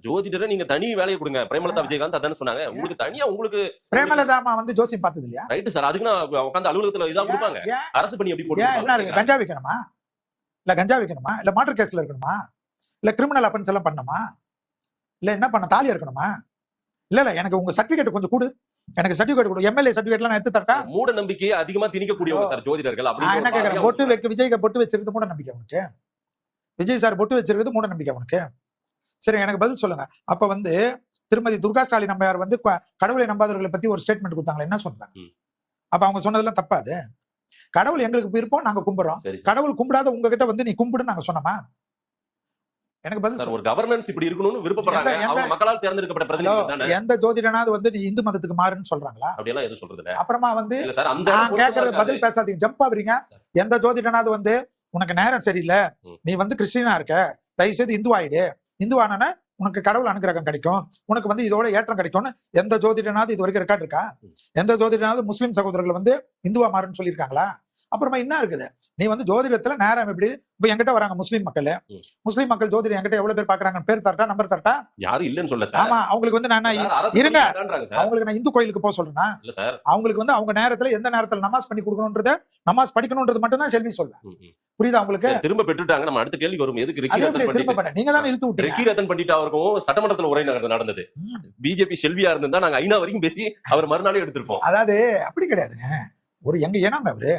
ஜோதிடரை நீங்க தனி வேலையை கொடுங்க. பிரேமலதா விஜயகாந்த் அதானே சொன்னாங்க. உங்களுக்கு தனியா உங்களுக்கு பிரேமலதா அம்மா வந்து ஜோசியம் பார்த்தது இல்லையா? Right sir. அதுக்கு நான் உட்கார்ந்து அலுவலகத்துல இதான் கொடுப்பாங்க. அரசு பணி எப்படி என்ன இருக்கு? கஞ்சா விக்கணுமா? இல்ல கஞ்சா விக்கணுமா? இல்ல மாட்டர் கேஸ்ல இருக்கணுமா? இல்ல கிரிமினல் அஃபென்ஸ் எல்லாம் பண்ணணுமா? இல்ல என்ன பண்ண தாலியா இருக்கணுமா? இல்ல எனக்கு உங்க சர்டிபிகேட் கொஞ்சம் கொடு. எனக்கு சர்டிபிகேட் கொடு. எம்எல்ஏ சர்டிபிகேட்லாம் நான் எடுத்து தரட்டா? மூட நம்பிக்கையை அதிகமா திணிக்கக்கூடியவங்க சார் ஜோதிடர்கள். நான் என்ன கேக்குறேன், பொட்டு வைக்க விஜய்க்கு பொட்டு வச்சிருக்கிறது மூட நம்பிக்கை அவனுக்கு? விஜய் சார் பொட்டு வச்சிருக்கிறது மூட நம்பிக்கை அவனுக்கு? சரி, எனக்கு பதில் சொல்லுங்க. அப்ப வந்து திருமதி துர்கா ஸ்டாலின் அம்மையார் வந்து கடவுளை நம்பாதவர்களை பத்தி ஒரு ஸ்டேட்மெண்ட் கொடுத்தாங்க. என்ன சொன்னாங்க? அப்ப அவங்க சொன்னதெல்லாம் தப்பாது. கடவுள் எங்களுக்கு விருப்பம், நாங்க கும்பிடுறோம். கடவுள் கும்பிடாத உங்ககிட்ட வந்து நீ கும்பிடுன்னு நாங்க சொன்னோமா? எனக்கு பதில் ஒரு கவர்னன்ஸ் இப்படி இருக்கணும்னு விருப்பப்படுறாங்க. அவங்க மக்களால் தேர்ந்தெடுக்கப்பட்ட பிரதிநிதிகள் தானே. எந்த ஜோதிடனாவது வந்து நீ இந்து மதத்துக்கு மாறுன்னு சொல்றாங்களா? அப்படி எல்லாம் எதுவும் சொல்றது இல்ல. அப்புறமா வந்து இல்ல சார், அந்த நான் கேக்குறது பதில் பேசாதீங்க, ஜம்ப் ஆவறீங்க. எந்த ஜோதிடனாவது வந்து உனக்கு நேரம் சரியில்லை, நீ வந்து கிறிஸ்டியனா இருக்க, தயவு செய்து இந்து ஆயிடு, இந்துவானா உனக்கு கடவுள் அனுகிரகம் கிடைக்கும், உனக்கு வந்து இதோட ஏற்றம் கிடைக்கும்னு எந்த ஜோதிடனாவது இது வரைக்கும் ரெக்கார்ட் இருக்கா? எந்த ஜோதிடனாவது முஸ்லீம் சகோதரர்கள் வந்து இந்துவா மாறுன்னு சொல்லியிருக்காங்களா? அப்புறமா என்ன இருக்குது? நீ வந்து ஜோதிடத்துல நேரம் எப்படி? இப்ப என்கிட்ட வராங்க முஸ்லீம் மக்கள் ஜோதிடம் என்கிட்ட எவ்வளவு பேர் பாக்குறாங்க? பேர் தரட்டா, நம்பர் தரட்டா? யாரும் இல்லன்னு சொல்ல சார். ஆமா, அவங்களுக்கு வந்து நான் இருங்க, அவங்களுக்கு நான் இந்து கோயிலுக்கு போக சொல்றேன்னா இல்ல சார். அவங்களுக்கு வந்து அவங்க நேரத்துல எந்த நேரத்துல நமாஸ் பண்ணி கொடுக்கணும்ன்றத, நமாஸ் படிக்கணும்ன்றது மட்டும் தான் செல்வி சொல்றேன். புரியுதா உங்களுக்கு? திரும்ப பெற்றுட்டாங்க. நம்ம அடுத்த கேள்வி வரும். எதுக்கு ரிக்கி ரத்தன் திரும்ப பண்ண நீங்க தானே இழுத்து விட்டீங்க. ரிக்கி ரத்தன் பண்ணிட்டு அவருக்கும் சட்டமன்றத்துல உரை நடந்தது. பிஜேபி செல்வியா இருந்தா நாங்க ஐநா வரைக்கும் பேசி அவர் மறுநாளே எடுத்திருப்போம். அதாவது அப்படி கிடையாதுங்க. ஒரு எங்க இனம் அவரு.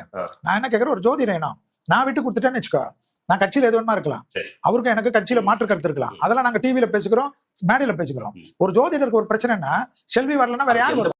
நான் என்ன கேக்குறேன், ஒரு ஜோதிட இனம் நான் விட்டு கொடுத்துட்டேன்னு வச்சுக்கோ, நான் கட்சியில எது வேணுமா இருக்கலாம், அவருக்கும் எனக்கு கட்சியில மாற்று கருத்து இருக்கலாம், அதெல்லாம் நாங்க டிவில பேசுகிறோம், மேடையில பேசுகிறோம். ஒரு ஜோதிடருக்கு ஒரு பிரச்சனைன்னா செல்வி வரலன்னா வேற யார் வரும்?